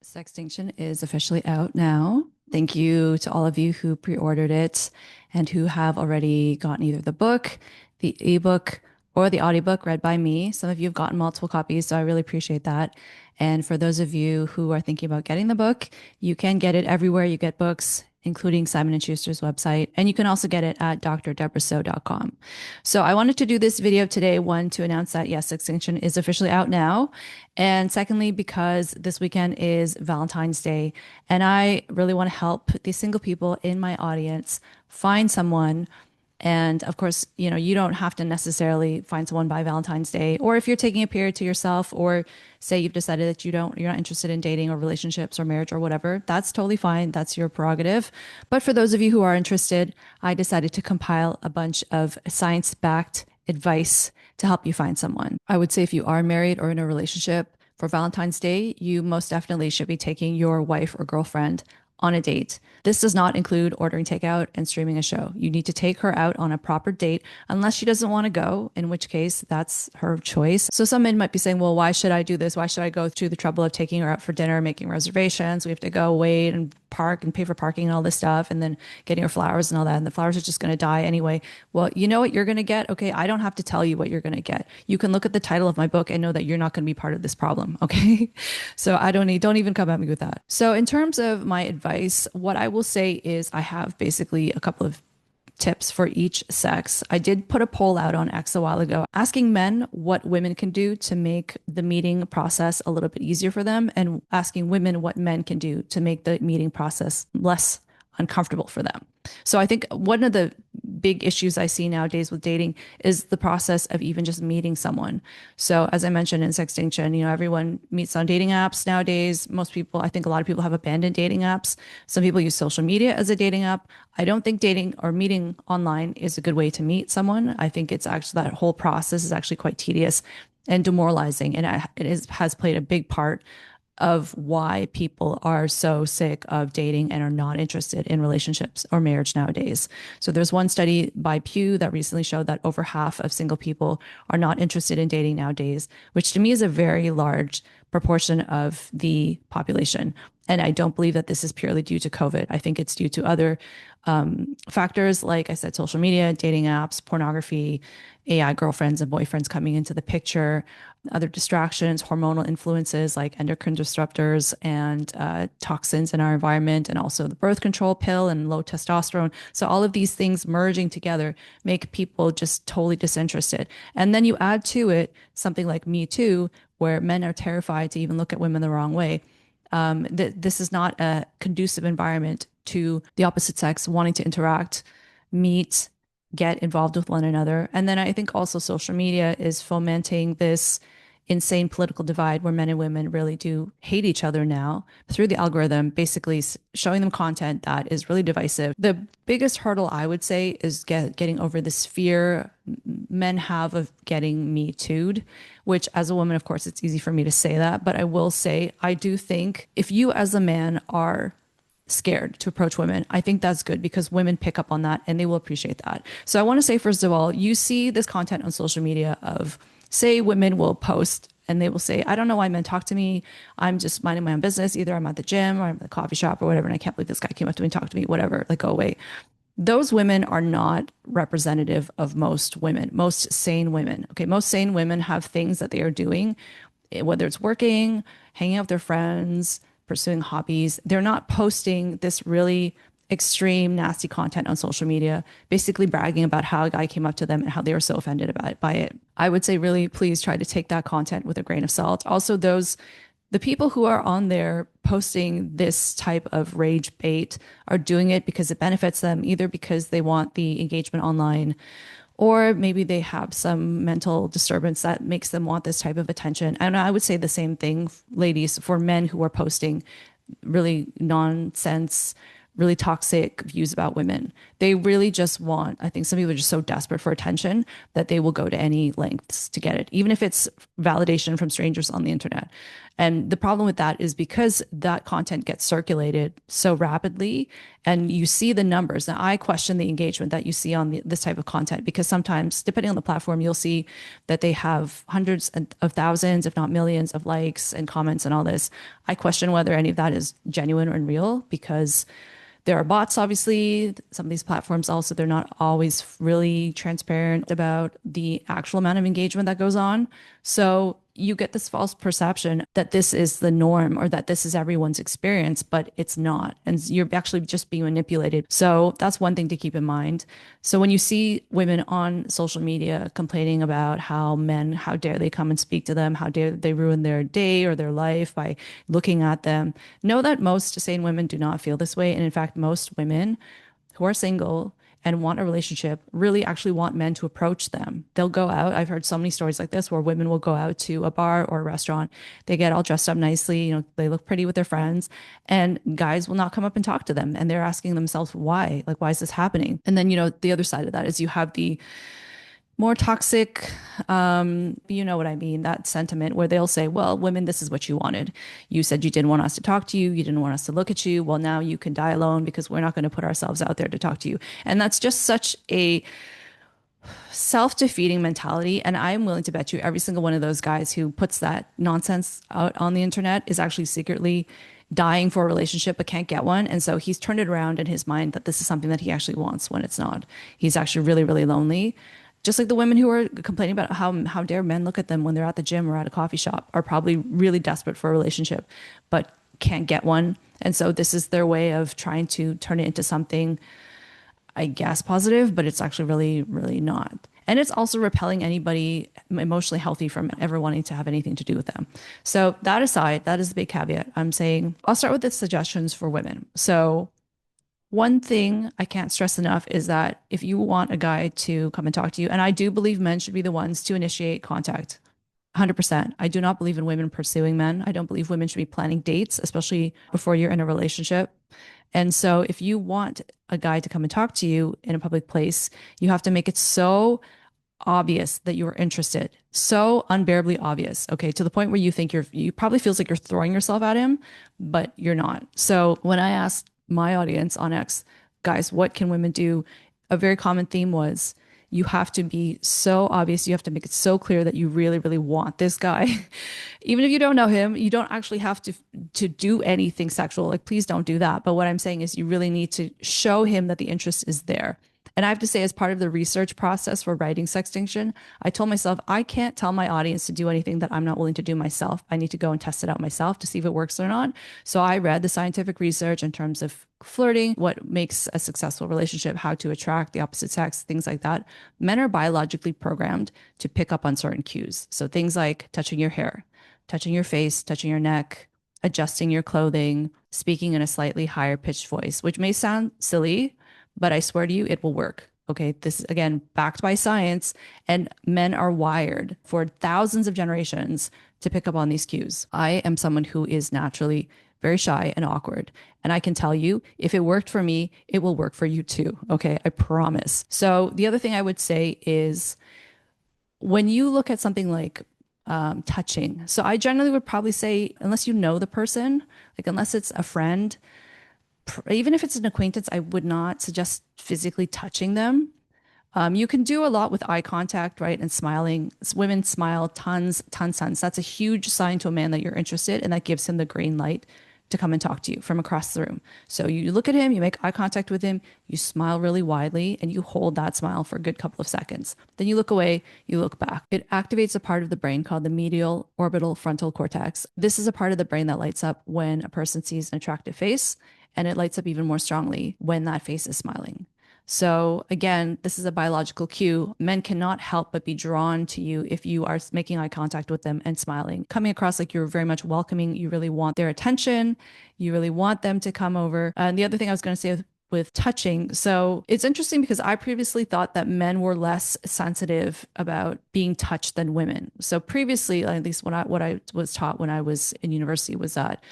Sextinction is officially out now. Thank you to all of you who pre-ordered it and who have already gotten either the book, the ebook, or the audiobook read by me. Some of you have gotten multiple copies, so I really appreciate that. And for those of you who are thinking about getting the book, you can get it everywhere you get books, including Simon & Schuster's website. And you can also get it at drdebrasoh.com. So I wanted to do this video today, one, to announce that, yes, Extinction is officially out now. And secondly, because this weekend is Valentine's Day, and I really want to help the single people in my audience find someone. And of course, you don't have to necessarily find someone by Valentine's Day, or if you're taking a period to yourself, or say you've decided that you're not interested in dating or relationships or marriage or whatever, that's totally fine. That's your prerogative. But for those of you who are interested, I decided to compile a bunch of science-backed advice to help you find someone. I would say if you are married or in a relationship for Valentine's Day, you most definitely should be taking your wife or girlfriend on a date. This does not include ordering takeout and streaming a show. You need to take her out on a proper date, unless she doesn't want to go, in which case that's her choice. So some men might be saying, well, why should I do this? Why should I go through the trouble of taking her out for dinner, making reservations? We have to go wait and park and pay for parking and all this stuff, and then getting her flowers and all that. And the flowers are just going to die anyway. Well, you know what you're going to get? Okay, I don't have to tell you what you're going to get. You can look at the title of my book and know that you're not going to be part of this problem. Okay. So don't even come at me with that. So in terms of my advice, what I will say is I have basically a couple of tips for each sex. I did put a poll out on X a while ago asking men what women can do to make the meeting process a little bit easier for them, and asking women what men can do to make the meeting process less uncomfortable for them. So I think one of the big issues I see nowadays with dating is the process of even just meeting someone. So as I mentioned in Sextinction, everyone meets on dating apps nowadays. Most people, I think a lot of people have abandoned dating apps. Some people use social media as a dating app. I don't think dating or meeting online is a good way to meet someone. I think it's actually, that whole process is actually quite tedious and demoralizing. And has played a big part of why people are so sick of dating and are not interested in relationships or marriage nowadays. So there's one study by Pew that recently showed that over half of single people are not interested in dating nowadays, which to me is a very large proportion of the population. And I don't believe that this is purely due to COVID. I think it's due to other factors, like I said, social media, dating apps, pornography, AI girlfriends and boyfriends coming into the picture, other distractions, hormonal influences like endocrine disruptors and toxins in our environment, and also the birth control pill and low testosterone. So all of these things merging together make people just totally disinterested. And then you add to it something like Me Too, where men are terrified to even look at women the wrong way. This is not a conducive environment to the opposite sex wanting to interact, meet, get involved with one another. And then I think also social media is fomenting this insane political divide where men and women really do hate each other now through the algorithm, basically showing them content that is really divisive. The biggest hurdle, I would say, is getting over this fear men have of getting Me Too'd, which as a woman, of course, it's easy for me to say that. But I will say, I do think if you as a man are scared to approach women, I think that's good, because women pick up on that and they will appreciate that. So I want to say, first of all, you see this content on social media of, say, women will post and they will say, I don't know why men talk to me. I'm just minding my own business. Either I'm at the gym or I'm at the coffee shop or whatever. And I can't believe this guy came up to me and talked to me, whatever, like, go away. Those women are not representative of most women, most sane women. Okay. Most sane women have things that they are doing, whether it's working, hanging out with their friends, pursuing hobbies. They're not posting this really extreme, nasty content on social media, basically bragging about how a guy came up to them and how they were so offended by it. I would say, really, please try to take that content with a grain of salt. Also, the people who are on there posting this type of rage bait are doing it because it benefits them, either because they want the engagement online, or maybe they have some mental disturbance that makes them want this type of attention. And I would say the same thing, ladies, for men who are posting really nonsense, really toxic views about women. They really just want, I think some people are just so desperate for attention that they will go to any lengths to get it, even if it's validation from strangers on the internet. And the problem with that is because that content gets circulated so rapidly and you see the numbers. Now, I question the engagement that you see on this type of content because sometimes, depending on the platform, you'll see that they have hundreds of thousands, if not millions, of likes and comments and all this. I question whether any of that is genuine or real because there are bots, obviously. Some of these platforms also, they're not always really transparent about the actual amount of engagement that goes on. So you get this false perception that this is the norm or that this is everyone's experience, but it's not. And you're actually just being manipulated. So that's one thing to keep in mind. So when you see women on social media complaining about how men, how dare they come and speak to them, how dare they ruin their day or their life by looking at them, know that most sane women do not feel this way. And in fact, most women who are single and want a relationship really actually want men to approach them. They'll go out. I've heard so many stories like this where women will go out to a bar or a restaurant. They get all dressed up nicely, they look pretty with their friends, and guys will not come up and talk to them. And they're asking themselves, why? Like, why is this happening? And then, the other side of that is you have the more toxic, you know what I mean, that sentiment where they'll say, well, women, this is what you wanted. You said you didn't want us to talk to you. You didn't want us to look at you. Well, now you can die alone because we're not going to put ourselves out there to talk to you. And that's just such a self-defeating mentality. And I'm willing to bet you every single one of those guys who puts that nonsense out on the internet is actually secretly dying for a relationship but can't get one. And so he's turned it around in his mind that this is something that he actually wants when it's not. He's actually really, really lonely. Just like the women who are complaining about how dare men look at them when they're at the gym or at a coffee shop are probably really desperate for a relationship, but can't get one. And so this is their way of trying to turn it into something, I guess, positive, but it's actually really, really not. And it's also repelling anybody emotionally healthy from ever wanting to have anything to do with them. So that aside, that is the big caveat. I'm saying I'll start with the suggestions for women. So one thing I can't stress enough is that if you want a guy to come and talk to you, and I do believe men should be the ones to initiate contact. 100%. I do not believe in women pursuing men. I don't believe women should be planning dates, especially before you're in a relationship. And so if you want a guy to come and talk to you in a public place, you have to make it so obvious that you're interested, so unbearably obvious, okay, to the point where you probably feels like you're throwing yourself at him, but you're not. So when I asked my audience on X, guys, what can women do? A very common theme was you have to be so obvious. You have to make it so clear that you really, really want this guy. Even if you don't know him, you don't actually have to do anything sexual. Like, please don't do that. But what I'm saying is you really need to show him that the interest is there. And I have to say, as part of the research process for writing Sextinction, I told myself, I can't tell my audience to do anything that I'm not willing to do myself. I need to go and test it out myself to see if it works or not. So I read the scientific research in terms of flirting, what makes a successful relationship, how to attract the opposite sex, things like that. Men are biologically programmed to pick up on certain cues. So things like touching your hair, touching your face, touching your neck, adjusting your clothing, speaking in a slightly higher pitched voice, which may sound silly, but I swear to you, it will work. Okay. This is, again, backed by science, and men are wired for thousands of generations to pick up on these cues. I am someone who is naturally very shy and awkward. And I can tell you, if it worked for me, it will work for you too. Okay. I promise. So the other thing I would say is when you look at something like touching, so I generally would probably say, unless you know the person, like unless it's a friend, even if it's an acquaintance, I would not suggest physically touching them. You can do a lot with eye contact, right? And smiling. Women smile tons, tons, tons. That's a huge sign to a man that you're interested, and that gives him the green light to come and talk to you from across the room. So you look at him, you make eye contact with him, you smile really widely, and you hold that smile for a good couple of seconds. Then you look away, you look back. It activates a part of the brain called the medial orbital frontal cortex. This is a part of the brain that lights up when a person sees an attractive face, and it lights up even more strongly when that face is smiling. So again, this is a biological cue. Men cannot help but be drawn to you if you are making eye contact with them and smiling, coming across like you're very much welcoming. You really want their attention. You really want them to come over. And the other thing I was going to say with touching. So it's interesting because I previously thought that men were less sensitive about being touched than women. So previously, at least what I was taught when I was in university was that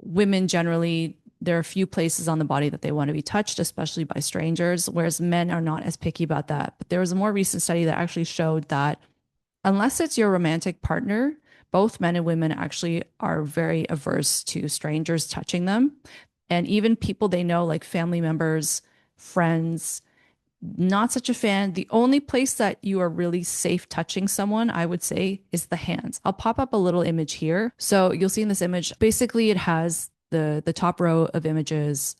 women generally, there are a few places on the body that they want to be touched, especially by strangers, whereas men are not as picky about that. But there was a more recent study that actually showed that unless it's your romantic partner, both men and women actually are very averse to strangers touching them. And even people they know, like family members, friends, not such a fan. The only place that you are really safe touching someone, I would say, is the hands. I'll pop up a little image here. So you'll see in this image, basically it has the top row of images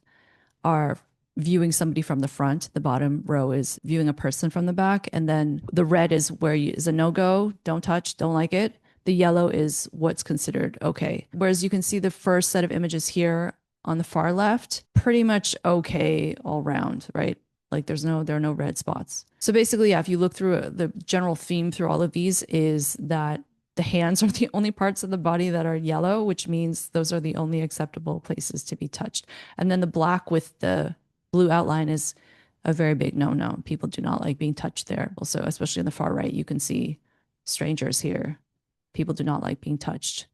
are viewing somebody from the front. The bottom row is viewing a person from the back. And then the red is where is a no-go, don't touch, don't like it. The yellow is what's considered okay. Whereas you can see the first set of images here on the far left, pretty much okay all round, right? Like there are no red spots. So basically, yeah, if you look through the general theme through all of these is that the hands are the only parts of the body that are yellow, which means those are the only acceptable places to be touched. And then the black with the blue outline is a very big no-no. People do not like being touched there. Also, especially on the far right, you can see strangers here. People do not like being touched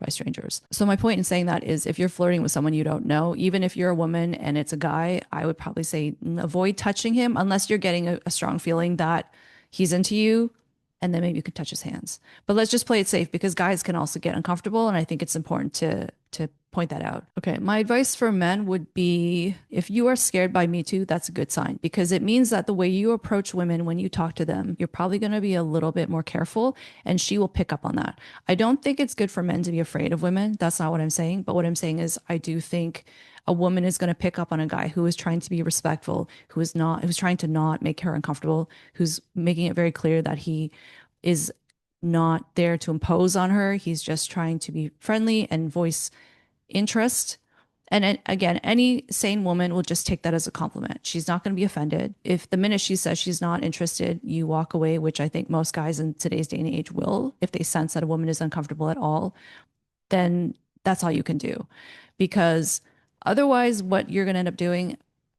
by strangers. So my point in saying that is if you're flirting with someone you don't know, even if you're a woman and it's a guy, I would probably say avoid touching him unless you're getting a strong feeling that he's into you, and then maybe you could touch his hands. But let's just play it safe because guys can also get uncomfortable, and I think it's important to point that out. Okay, my advice for men would be if you are scared by Me Too, that's a good sign because it means that the way you approach women when you talk to them, you're probably going to be a little bit more careful and she will pick up on that. I don't think it's good for men to be afraid of women. That's not what I'm saying. But what I'm saying is I do think a woman is going to pick up on a guy who is trying to be respectful, who's trying to not make her uncomfortable, who's making it very clear that he is not there to impose on her. He's just trying to be friendly and voice interest. And again, any sane woman will just take that as a compliment. She's not going to be offended. If the minute she says she's not interested, you walk away, which I think most guys in today's day and age will, if they sense that a woman is uncomfortable at all, then that's all you can do. Because otherwise, what you're going to end up doing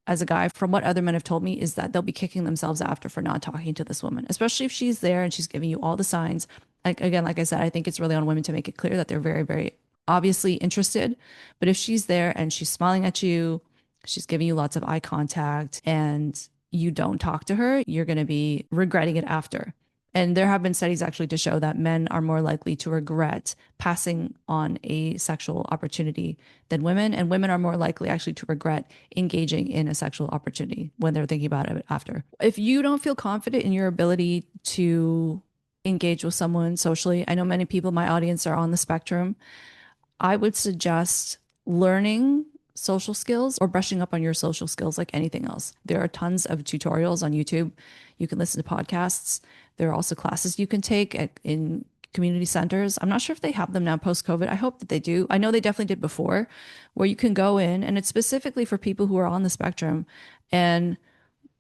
as a guy, from what other men have told me, is that they'll be kicking themselves after for not talking to this woman, especially if she's there and she's giving you all the signs. Like, again, like I said, I think it's really on women to make it clear that they're very, very obviously interested. But if she's there and she's smiling at you, she's giving you lots of eye contact, and you don't talk to her, you're going to be regretting it after. And there have been studies actually to show that men are more likely to regret passing on a sexual opportunity than women. And women are more likely actually to regret engaging in a sexual opportunity when they're thinking about it after. If you don't feel confident in your ability to engage with someone socially, I know many people in my audience are on the spectrum. I would suggest learning social skills or brushing up on your social skills like anything else. There are tons of tutorials on YouTube. You can listen to podcasts. There are also classes you can take in community centers. I'm not sure if they have them now post-COVID. I hope that they do. I know they definitely did before, where you can go in, and it's specifically for people who are on the spectrum, and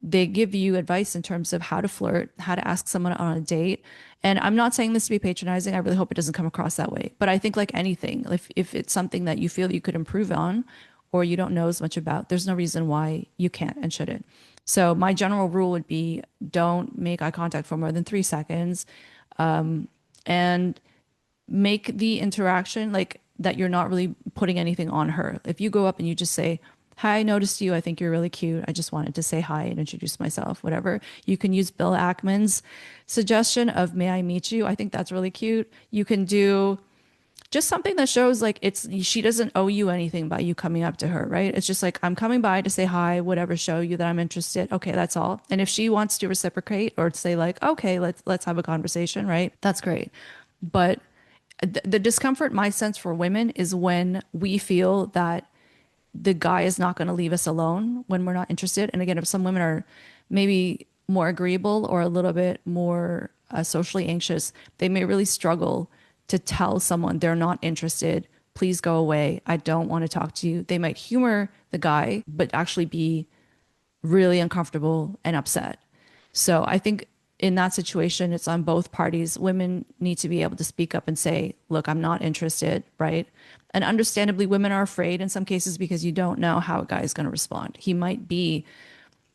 they give you advice in terms of how to flirt, how to ask someone on a date. And I'm not saying this to be patronizing. I really hope it doesn't come across that way. But I think like anything, if it's something that you feel you could improve on or you don't know as much about, there's no reason why you can't and shouldn't. So my general rule would be don't make eye contact for more than 3 seconds, and make the interaction like that you're not really putting anything on her. If you go up and you just say, hi, I noticed you. I think you're really cute. I just wanted to say hi and introduce myself, whatever. You can use Bill Ackman's suggestion of may I meet you? I think that's really cute. You can do just something that shows like she doesn't owe you anything by you coming up to her, right? It's just like I'm coming by to say hi, whatever, show you that I'm interested. Okay, that's all. And if she wants to reciprocate or to say like, okay, let's have a conversation, right? That's great. But the discomfort, my sense for women is when we feel that the guy is not going to leave us alone when we're not interested. And again, if some women are maybe more agreeable or a little bit more socially anxious, they may really struggle to tell someone they're not interested. Please go away. I don't want to talk to you. They might humor the guy, but actually be really uncomfortable and upset. So I think in that situation, it's on both parties. Women need to be able to speak up and say, look, I'm not interested, right? And understandably, women are afraid in some cases because you don't know how a guy is going to respond. He might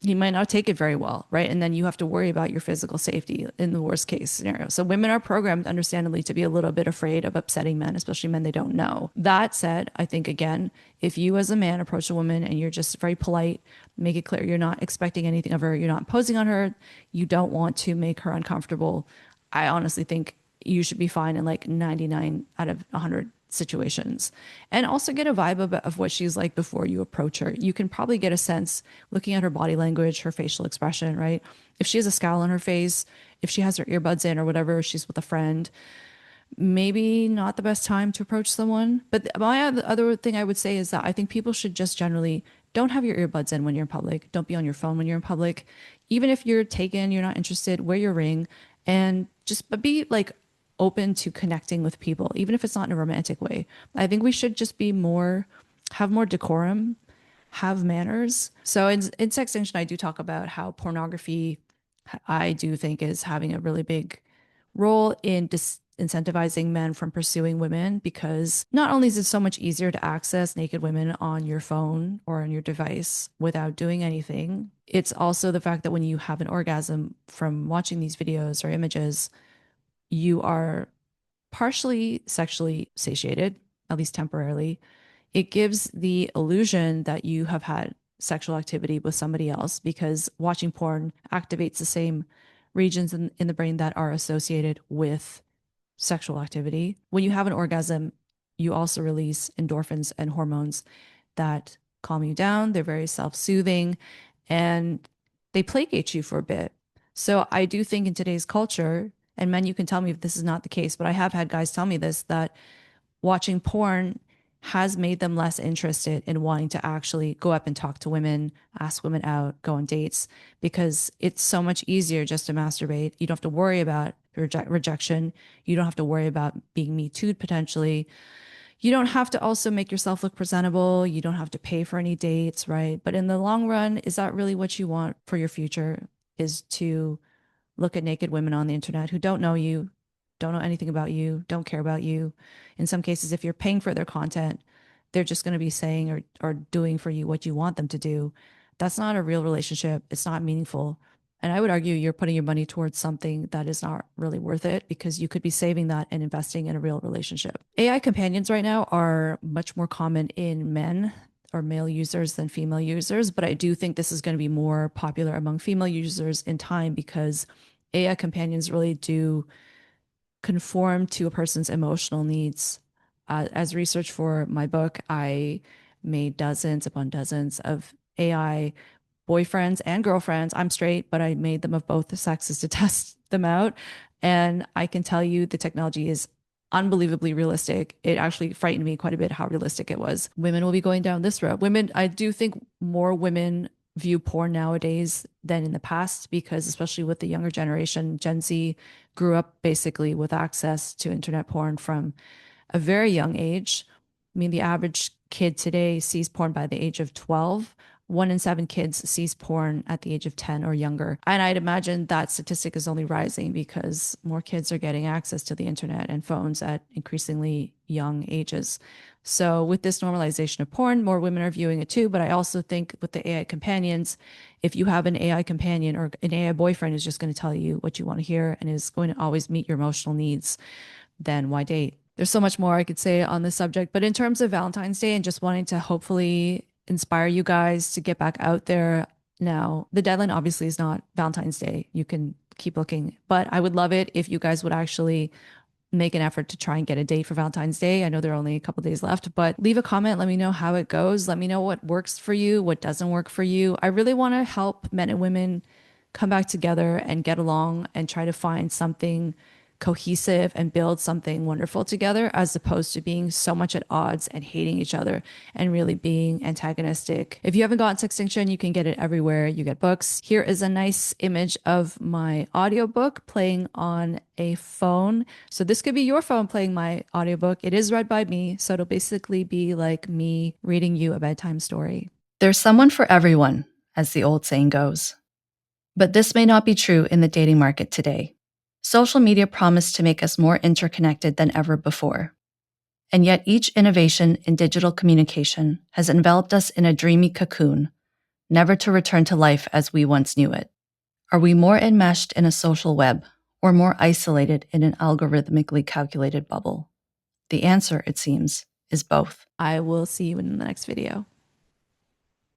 not take it very well, right? And then you have to worry about your physical safety in the worst case scenario. So women are programmed, understandably, to be a little bit afraid of upsetting men, especially men they don't know. That said, I think, again, if you as a man approach a woman and you're just very polite, make it clear you're not expecting anything of her, you're not imposing on her, you don't want to make her uncomfortable, I honestly think you should be fine in like 99 out of 100 situations. And also get a vibe of what she's like before you approach her. You can probably get a sense looking at her body language, her facial expression, right? If she has a scowl on her face, if she has her earbuds in or whatever, she's with a friend, maybe not the best time to approach someone. But my other thing I would say is that I think people should just generally don't have your earbuds in when you're in public. Don't be on your phone when you're in public. Even if you're taken, you're not interested, wear your ring and just be like open to connecting with people, even if it's not in a romantic way. I think we should just be more, have more decorum, have manners. So in Sextinction, I do talk about how pornography, I do think, is having a really big role in incentivizing men from pursuing women, because not only is it so much easier to access naked women on your phone or on your device without doing anything, it's also the fact that when you have an orgasm from watching these videos or images, you are partially sexually satiated, at least temporarily. It gives the illusion that you have had sexual activity with somebody else because watching porn activates the same regions in the brain that are associated with sexual activity. When you have an orgasm, you also release endorphins and hormones that calm you down. They're very self soothing and they placate you for a bit. So I do think in today's culture, and men, you can tell me if this is not the case, but I have had guys tell me this, that watching porn has made them less interested in wanting to actually go up and talk to women, ask women out, go on dates, because it's so much easier just to masturbate. You don't have to worry about rejection. You don't have to worry about being Me Too'd potentially. You don't have to also make yourself look presentable. You don't have to pay for any dates, right? But in the long run, is that really what you want for your future? Is to look at naked women on the internet who don't know you, don't know anything about you, don't care about you. In some cases, if you're paying for their content, they're just going to be saying or doing for you what you want them to do. That's not a real relationship. It's not meaningful. And I would argue you're putting your money towards something that is not really worth it, because you could be saving that and investing in a real relationship. AI companions right now are much more common in men or male users than female users, but I do think this is going to be more popular among female users in time, because AI companions really do conform to a person's emotional needs. As research for my book, I made dozens upon dozens of AI boyfriends and girlfriends. I'm straight, but I made them of both the sexes to test them out. And I can tell you the technology is unbelievably realistic. It actually frightened me quite a bit how realistic it was. Women will be going down this road. Women, I do think more women view porn nowadays than in the past, because especially with the younger generation, Gen Z grew up basically with access to internet porn from a very young age. I mean, the average kid today sees porn by the age of 12. 1 in 7 kids sees porn at the age of 10 or younger. And I'd imagine that statistic is only rising because more kids are getting access to the internet and phones at increasingly young ages. So with this normalization of porn, more women are viewing it too. But I also think with the AI companions, if you have an AI companion or an AI boyfriend who's just going to tell you what you want to hear and is going to always meet your emotional needs, then why date? There's so much more I could say on this subject, but in terms of Valentine's Day and just wanting to hopefully inspire you guys to get back out there now, the deadline obviously is not Valentine's Day. You can keep looking, but I would love it if you guys would actually make an effort to try and get a date for Valentine's Day. I know there are only a couple days left, but leave a comment. Let me know how it goes. Let me know what works for you, what doesn't work for you. I really want to help men and women come back together and get along and try to find something cohesive and build something wonderful together, as opposed to being so much at odds and hating each other and really being antagonistic. If you haven't gotten Sextinction, you can get it everywhere you get books. Here is a nice image of my audiobook playing on a phone. So this could be your phone playing my audiobook. It is read by me, so it'll basically be like me reading you a bedtime story. There's someone for everyone, as the old saying goes. But this may not be true in the dating market today. Social media promised to make us more interconnected than ever before. And yet each innovation in digital communication has enveloped us in a dreamy cocoon, never to return to life as we once knew it. Are we more enmeshed in a social web, or more isolated in an algorithmically calculated bubble? The answer, it seems, is both. I will see you in the next video.